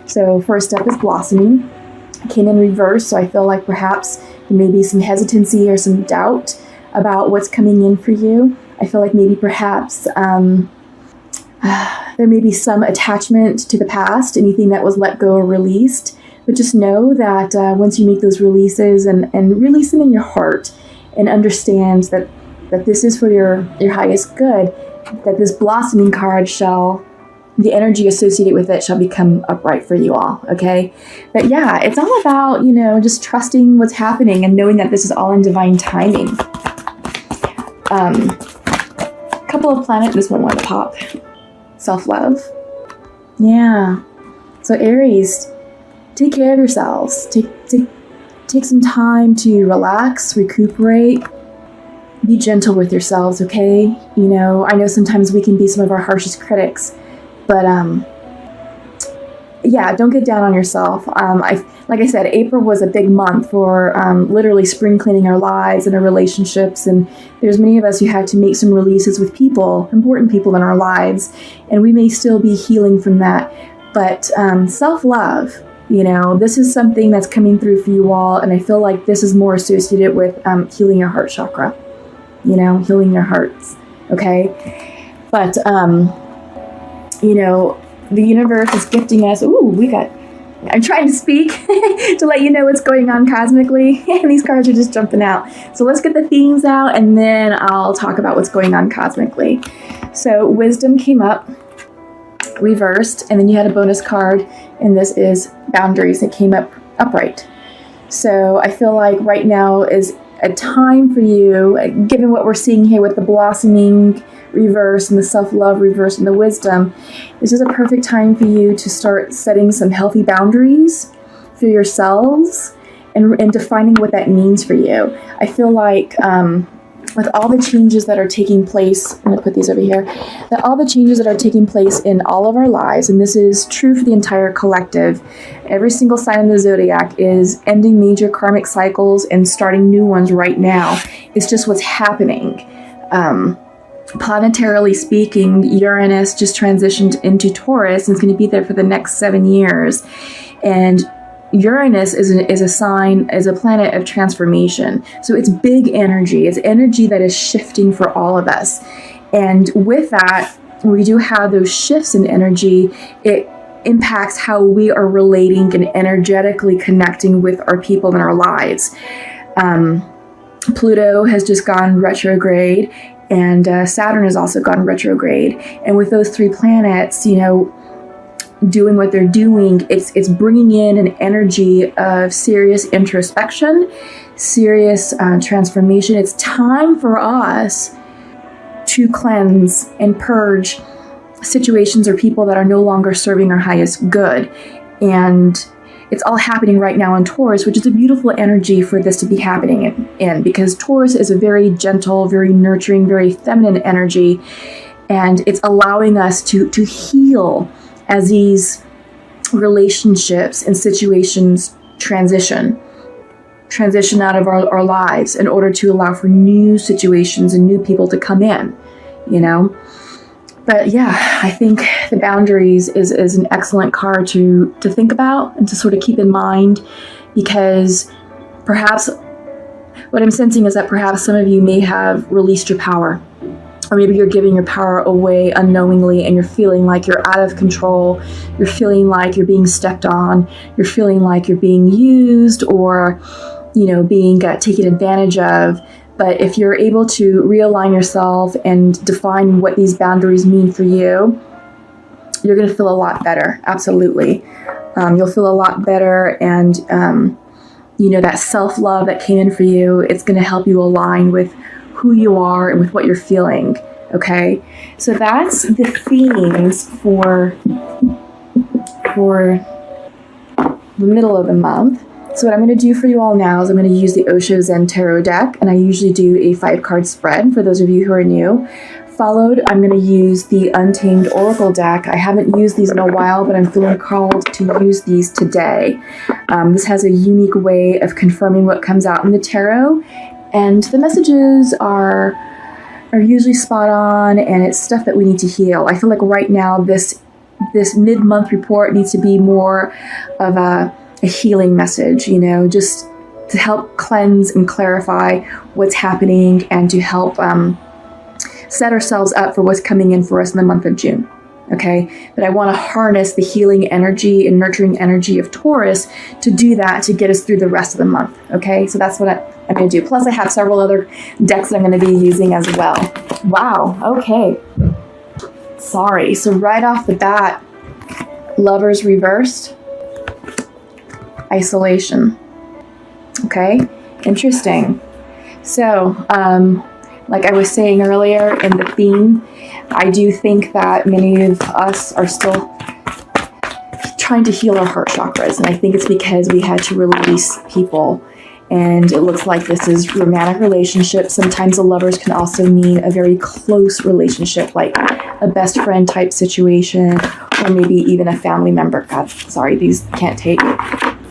So first step is blossoming. It came in reverse, so I feel like perhaps there may be some hesitancy or some doubt about what's coming in for you. I feel like maybe perhaps there may be some attachment to the past, anything that was let go or released. But just know that once you make those releases and release them in your heart and understand that this is for your highest good, that this blossoming card the energy associated with it shall become upright for you all, okay? But yeah, it's all about, just trusting what's happening and knowing that this is all in divine timing. Couple of planets, this one wanted to pop. Self-love. Yeah. So Aries, take care of yourselves. Take some time to relax, recuperate. Be gentle with yourselves, okay? I know sometimes we can be some of our harshest critics, but yeah, don't get down on yourself. Like I said, April was a big month for literally spring cleaning our lives and our relationships, and there's many of us who had to make some releases with people, important people in our lives, and we may still be healing from that. But self-love, this is something that's coming through for you all, and I feel like this is more associated with healing your heart chakra, healing your hearts, okay? But the universe is gifting us. I'm trying to speak to let you know what's going on cosmically, and these cards are just jumping out. So let's get the themes out, and then I'll talk about what's going on cosmically. So wisdom came up, reversed, and then you had a bonus card, and this is boundaries. It came up upright. So I feel like right now is a time for you, given what we're seeing here with the blossoming reverse and the self-love reverse and the wisdom, this is a perfect time for you to start setting some healthy boundaries for yourselves and defining what that means for you. I feel like with all the changes that are taking place, I'm going to put these over here, that all the changes that are taking place in all of our lives, and this is true for the entire collective, every single sign in the zodiac is ending major karmic cycles and starting new ones right now. It's just what's happening. Planetarily speaking, Uranus just transitioned into Taurus and is going to be there for the next 7 years. And Uranus is a planet of transformation. So it's big energy. It's energy that is shifting for all of us. And with that, when we do have those shifts in energy, it impacts how we are relating and energetically connecting with our people in our lives. Pluto has just gone retrograde, and Saturn has also gone retrograde. And with those three planets, doing what they're doing, it's bringing in an energy of serious introspection, serious transformation. It's time for us to cleanse and purge situations or people that are no longer serving our highest good. And it's all happening right now in Taurus, which is a beautiful energy for this to be happening in, because Taurus is a very gentle, very nurturing, very feminine energy, and it's allowing us to heal as these relationships and situations transition out of our lives in order to allow for new situations and new people to come in, But yeah, I think the boundaries is an excellent card to think about and to sort of keep in mind, because perhaps what I'm sensing is that perhaps some of you may have released your power, or maybe you're giving your power away unknowingly and you're feeling like you're out of control. You're feeling like you're being stepped on. You're feeling like you're being used or, being taken advantage of. But if you're able to realign yourself and define what these boundaries mean for you, you're going to feel a lot better. Absolutely. You'll feel a lot better. And, that self-love that came in for you, it's going to help you align with who you are and with what you're feeling. Okay. So that's the themes for the middle of the month. So what I'm going to do for you all now is I'm going to use the Osho Zen Tarot deck, and I usually do a 5-card spread for those of you who are new. Followed, I'm going to use the Untamed Oracle deck. I haven't used these in a while, but I'm feeling called to use these today. This has a unique way of confirming what comes out in the tarot, and the messages are usually spot on, and it's stuff that we need to heal. I feel like right now this this mid-month report needs to be more of a healing message, just to help cleanse and clarify what's happening and to help set ourselves up for what's coming in for us in the month of June. Okay, but I want to harness the healing energy and nurturing energy of Taurus to do that, to get us through the rest of the month. Okay, so that's what I'm going to do. Plus, I have several other decks that I'm going to be using as well. Wow, okay. Sorry. So right off the bat, Lovers reversed, Isolation. Okay, interesting. So, like I was saying earlier in the theme, I do think that many of us are still trying to heal our heart chakras. And I think it's because we had to release people. And it looks like this is romantic relationships. Sometimes the lovers can also mean a very close relationship, like a best friend type situation, or maybe even a family member. God, sorry, these can't take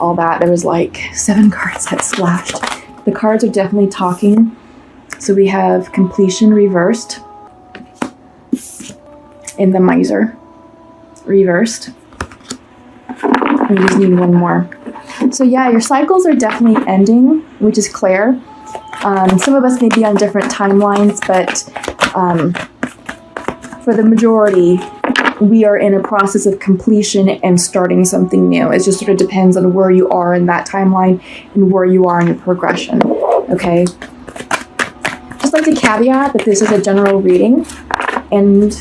all that. There was like 7 cards that splashed. The cards are definitely talking. So we have Completion reversed, and the Miser reversed. We just need one more. So yeah, your cycles are definitely ending, which is clear. Some of us may be on different timelines, but for the majority, we are in a process of completion and starting something new. It just sort of depends on where you are in that timeline and where you are in your progression. Okay. Just like to caveat that this is a general reading, and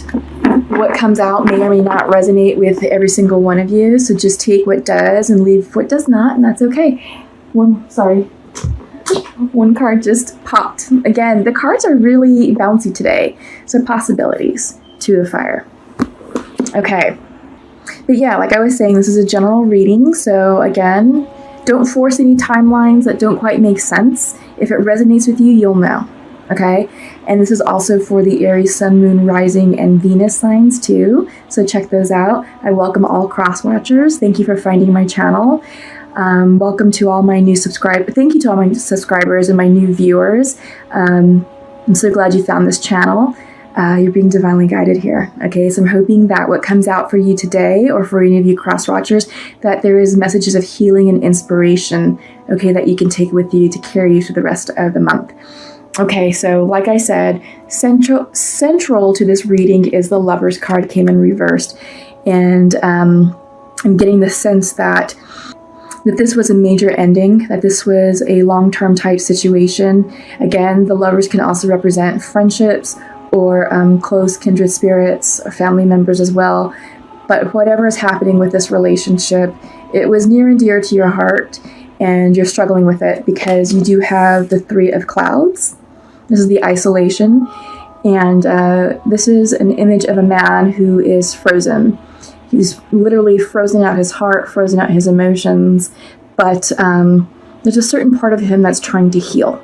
what comes out may or may not resonate with every single one of you. So just take what does and leave what does not, and that's okay. One card just popped. Again, the cards are really bouncy today. So possibilities. 2 of Fire. Okay. But yeah, like I was saying, this is a general reading. So again, don't force any timelines that don't quite make sense. If it resonates with you, you'll know. Okay, and this is also for the Aries, Sun, Moon, Rising, and Venus signs too. So check those out. I welcome all cross watchers. Thank you for finding my channel. Welcome to all my new subscribers. Thank you to all my subscribers and my new viewers. I'm so glad you found this channel. You're being divinely guided here. Okay, so I'm hoping that what comes out for you today, or for any of you cross watchers, that there is messages of healing and inspiration. Okay, that you can take with you to carry you through the rest of the month. Okay, so like I said, central to this reading is the Lovers card came in reversed. And I'm getting the sense that this was a major ending, that this was a long-term type situation. Again, the Lovers can also represent friendships or close kindred spirits or family members as well. But whatever is happening with this relationship, it was near and dear to your heart, and you're struggling with it because you do have the 3 of Clouds. This is the Isolation, and this is an image of a man who is frozen. He's literally frozen out his heart, frozen out his emotions, but there's a certain part of him that's trying to heal.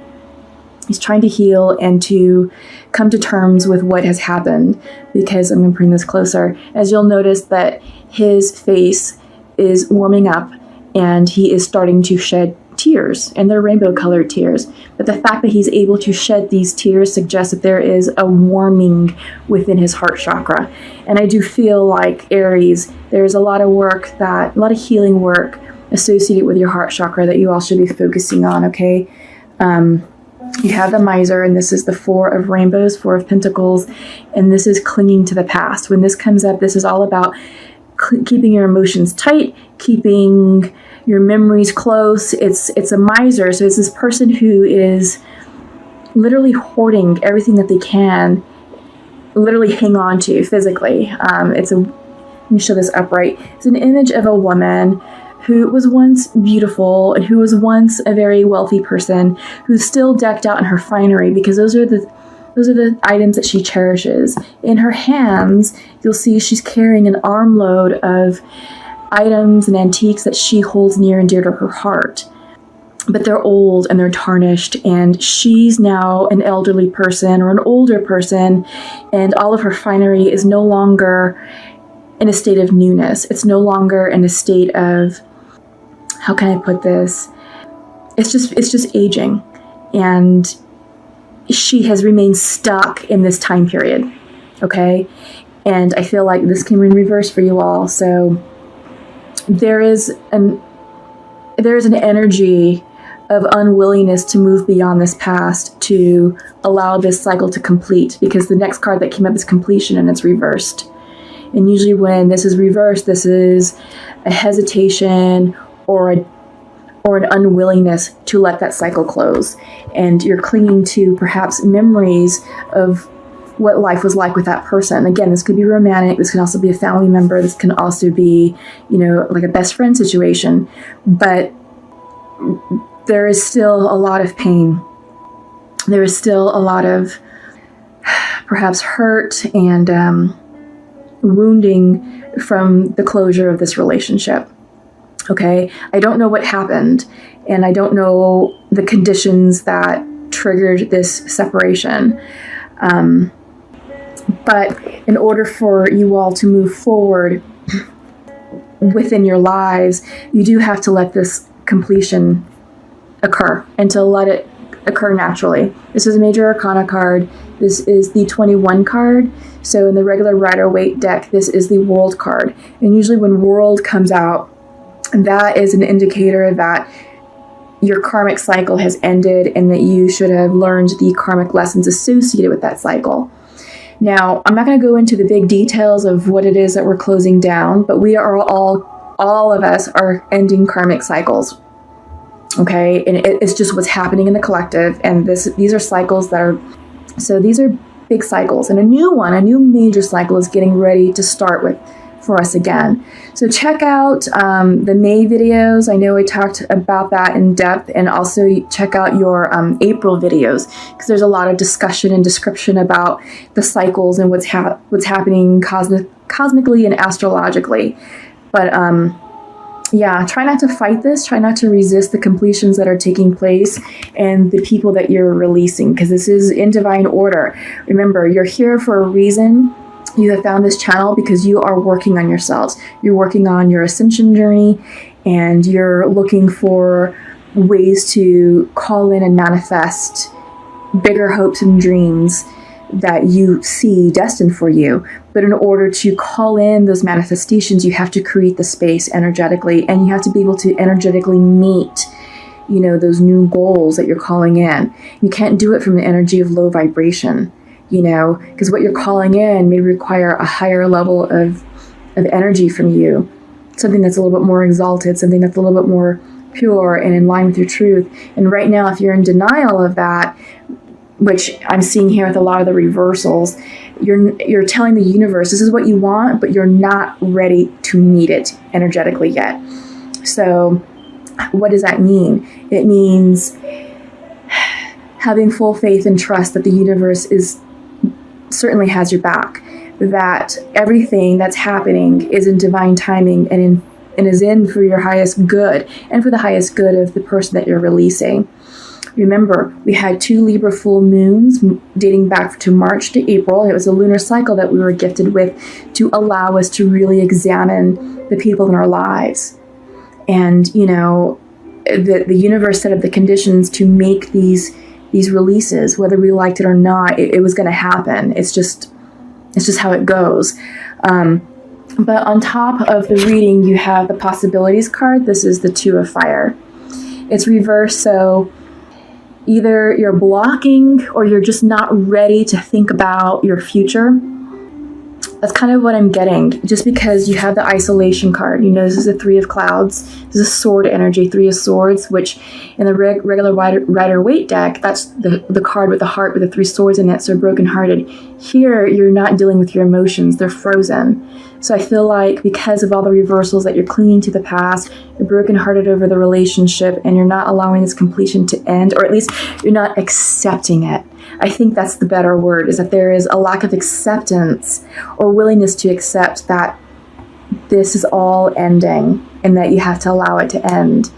He's trying to heal and to come to terms with what has happened, because I'm going to bring this closer. As you'll notice that his face is warming up and he is starting to shed tears, and they're rainbow colored tears. But the fact that he's able to shed these tears suggests that there is a warming within his heart chakra. And I do feel like Aries, there's a lot of healing work associated with your heart chakra that you all should be focusing on. Okay. You have the Miser, and this is the 4 of Rainbows, 4 of Pentacles, and this is clinging to the past. When this comes up, this is all about keeping your emotions tight, keeping your memories close. It's a miser, so it's this person who is literally hoarding everything that they can literally hang on to physically. Let me show this upright. It's an image of a woman who was once beautiful and who was once a very wealthy person, who's still decked out in her finery, because those are the items that she cherishes. In her hands, you'll see she's carrying an armload of items and antiques that she holds near and dear to her heart. But they're old and they're tarnished, and she's now an elderly person or an older person, and all of her finery is no longer in a state of newness. It's no longer in a state of, how can I put this? It's just aging, and she has remained stuck in this time period. Okay. And I feel like this came in reverse for you all. So there is an energy of unwillingness to move beyond this past to allow this cycle to complete, because the next card that came up is completion, and it's reversed. And usually when this is reversed, this is a hesitation or an unwillingness to let that cycle close. And you're clinging to perhaps memories of what life was like with that person. Again, this could be romantic. This can also be a family member. This can also be, like a best friend situation. But there is still a lot of pain. There is still a lot of perhaps hurt and wounding from the closure of this relationship. Okay, I don't know what happened, and I don't know the conditions that triggered this separation. But in order for you all to move forward within your lives, you do have to let this completion occur and to let it occur naturally. This is a major arcana card. This is the 21 card. So in the regular Rider-Waite deck, this is the World card. And usually when World comes out, that is an indicator that your karmic cycle has ended and that you should have learned the karmic lessons associated with that cycle. Now, I'm not going to go into the big details of what it is that we're closing down, but we are all of us are ending karmic cycles. Okay, and it's just what's happening in the collective, and these are cycles these are big cycles, and a new major cycle is getting ready to start for us again. So check out the May videos. I know I talked about that in depth, and also check out your April videos, because there's a lot of discussion and description about the cycles and what's happening cosmically and astrologically. But yeah, try not to fight this. Try not to resist the completions that are taking place and the people that you're releasing, because this is in divine order. Remember, you're here for a reason. You have found this channel because you are working on yourselves. You're working on your ascension journey, and you're looking for ways to call in and manifest bigger hopes and dreams that you see destined for you. But in order to call in those manifestations, you have to create the space energetically, and you have to be able to energetically meet, those new goals that you're calling in. You can't do it from the energy of low vibration, because what you're calling in may require a higher level of energy from you, something that's a little bit more exalted, something that's a little bit more pure and in line with your truth. And right now, if you're in denial of that, which I'm seeing here with a lot of the reversals, you're telling the universe this is what you want, but you're not ready to meet it energetically yet. So what does that mean? It means having full faith and trust that the universe certainly has your back, that everything that's happening is in divine timing and is in for your highest good and for the highest good of the person that you're releasing. Remember, we had 2 Libra full moons dating back to March to April. It was a lunar cycle that we were gifted with to allow us to really examine the people in our lives. And, the universe set up the conditions to make these releases, whether we liked it or not. It was going to happen. It's just how it goes. But on top of the reading, you have the possibilities card. This is the 2 of fire. It's reversed, so either you're blocking or you're just not ready to think about your future. That's kind of what I'm getting, just because you have the isolation card. This is a 3 of clouds. This is a sword energy, 3 of swords, which in the regular Rider-Waite deck, that's the card with the heart with the 3 swords in it, so brokenhearted. Here, you're not dealing with your emotions. They're frozen. So I feel like because of all the reversals that you're clinging to the past, you're brokenhearted over the relationship, and you're not allowing this completion to end, or at least you're not accepting it. I think that's the better word, is that there is a lack of acceptance or willingness to accept that this is all ending and that you have to allow it to end.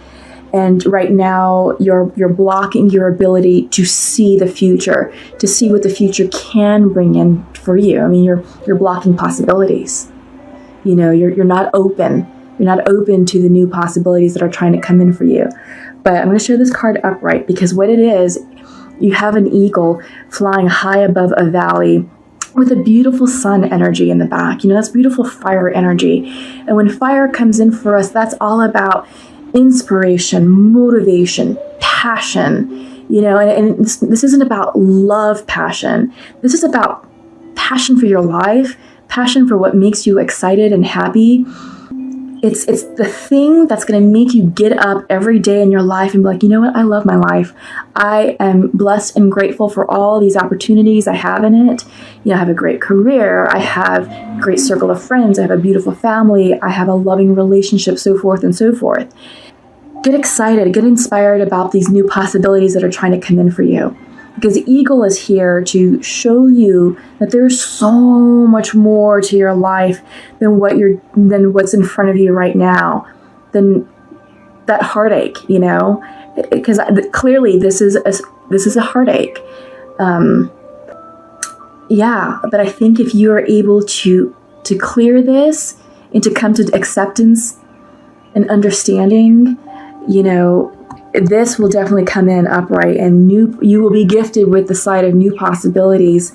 And right now, you're blocking your ability to see the future, to see what the future can bring in for you. I mean, you're blocking possibilities. You're not open. You're not open to the new possibilities that are trying to come in for you. But I'm going to show this card upright, because what it is, you have an eagle flying high above a valley with a beautiful sun energy in the back. That's beautiful fire energy. And when fire comes in for us, that's all about inspiration, motivation, passion, and this isn't about love passion. This is about passion for your life, passion for what makes you excited and happy. It's the thing that's going to make you get up every day in your life and be like, you know what? I love my life. I am blessed and grateful for all these opportunities I have in it. I have a great career. I have a great circle of friends. I have a beautiful family. I have a loving relationship, so forth and so forth. Get excited, get inspired about these new possibilities that are trying to come in for you. Because the eagle is here to show you that there's so much more to your life than what's in front of you right now, than that heartache. Because clearly this is a heartache. But I think if you are able to clear this and to come to acceptance and understanding, this will definitely come in upright, and you will be gifted with the sight of new possibilities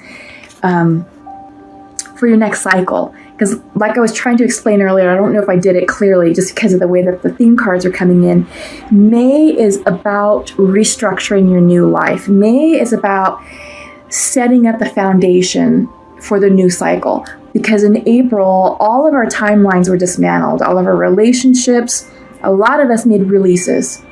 for your next cycle. Because like I was trying to explain earlier, I don't know if I did it clearly just because of the way that the theme cards are coming in. May is about restructuring your new life. May is about setting up the foundation for the new cycle. Because in April, all of our timelines were dismantled, all of our relationships. A lot of us made releases.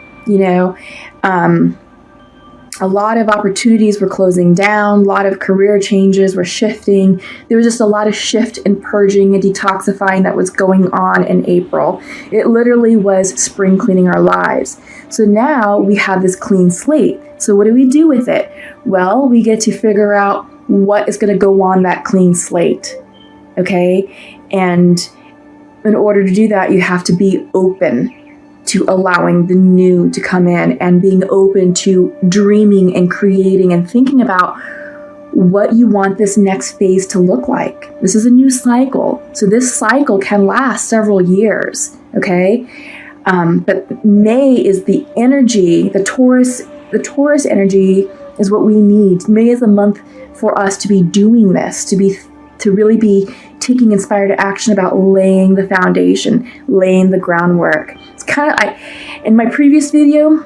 A lot of opportunities were closing down. A lot of career changes were shifting. There was just a lot of shift and purging and detoxifying that was going on in April. It literally was spring cleaning our lives. So now we have this clean slate. So what do we do with it? Well, we get to figure out what is going to go on that clean slate. Okay? And in order to do that, you have to be open to allowing the new to come in and being open to dreaming and creating and thinking about what you want this next phase to look like. This is a new cycle. So this cycle can last several years, okay? But May is the energy, the Taurus energy is what we need. May is a month for us to be doing this, to really be taking inspired action about laying the foundation, laying the groundwork. It's kind of, in my previous video,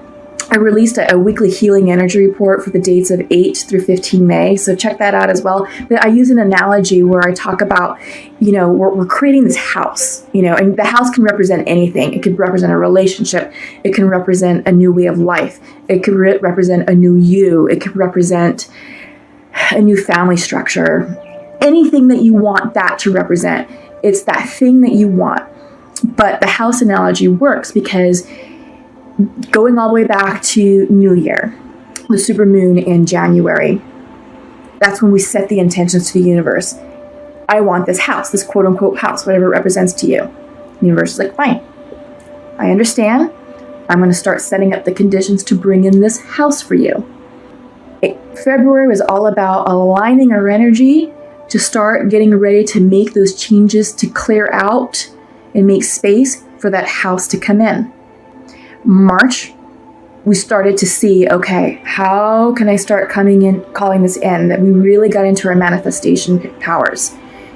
I released a weekly healing energy report for the dates of 8 through 15 May. So check that out as well. But I use an analogy where I talk about, we're creating this house, and the house can represent anything. It could represent a relationship. It can represent a new way of life. It could represent a new you. It could represent a new family structure. Anything that you want that to represent. It's that thing that you want. But the house analogy works because going all the way back to New Year, the supermoon in January, that's when we set the intentions to the universe. I want this house, this quote unquote house, whatever it represents to you. The universe is like, fine, I understand. I'm going to start setting up the conditions to bring in this house for you. February was all about aligning our energy to start getting ready to make those changes, to clear out and make space for that house to come in. March, we started to see, okay, how can I start coming in, calling this in? That we really got into our manifestation powers,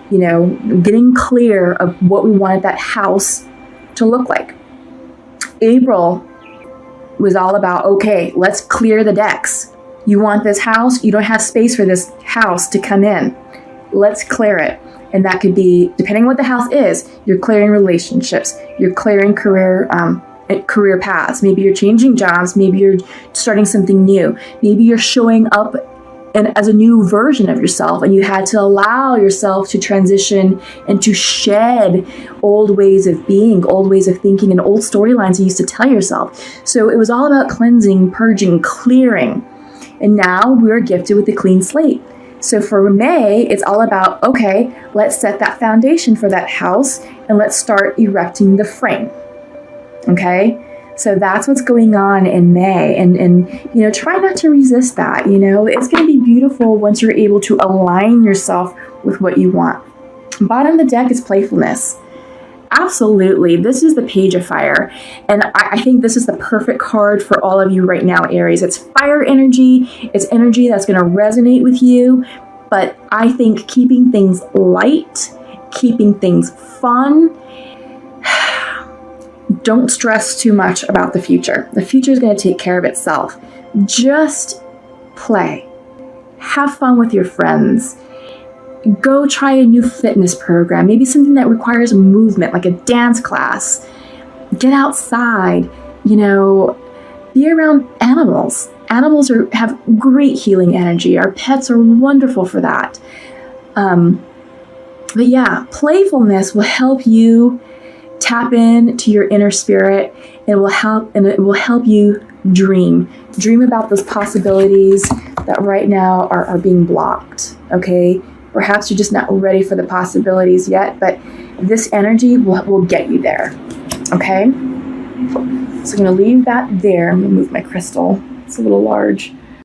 getting clear of what we wanted that house to look like. April was all about, okay, let's clear the decks. You want this house? You don't have space for this house to come in. Let's clear it. And that could be, depending on what the house is, you're clearing relationships, you're clearing career paths. Maybe you're changing jobs. Maybe you're starting something new. Maybe you're showing up as a new version of yourself, and you had to allow yourself to transition and to shed old ways of being, old ways of thinking, and old storylines you used to tell yourself. So it was all about cleansing, purging, clearing. And now we're gifted with a clean slate. So for May, it's all about, okay, let's set that foundation for that house and let's start erecting the frame. Okay? So that's what's going on in May. And try not to resist that. It's going to be beautiful once you're able to align yourself with what you want. Bottom of the deck is playfulness. Absolutely. This is the Page of Fire. And I think this is the perfect card for all of you right now, Aries. It's fire energy. It's energy that's going to resonate with you. But I think keeping things light, keeping things fun, don't stress too much about the future. The future is going to take care of itself. Just play. Have fun with your friends. Go try a new fitness program, maybe something that requires movement, like a dance class. Get outside, be around animals. Animals have great healing energy. Our pets are wonderful for that. But yeah, playfulness will help you tap into your inner spirit. It will help you dream about those possibilities that right now are being blocked. Okay, perhaps you're just not ready for the possibilities yet, but this energy will get you there. Okay, so I'm going to leave that there. I'm going to move my crystal. It's a little large.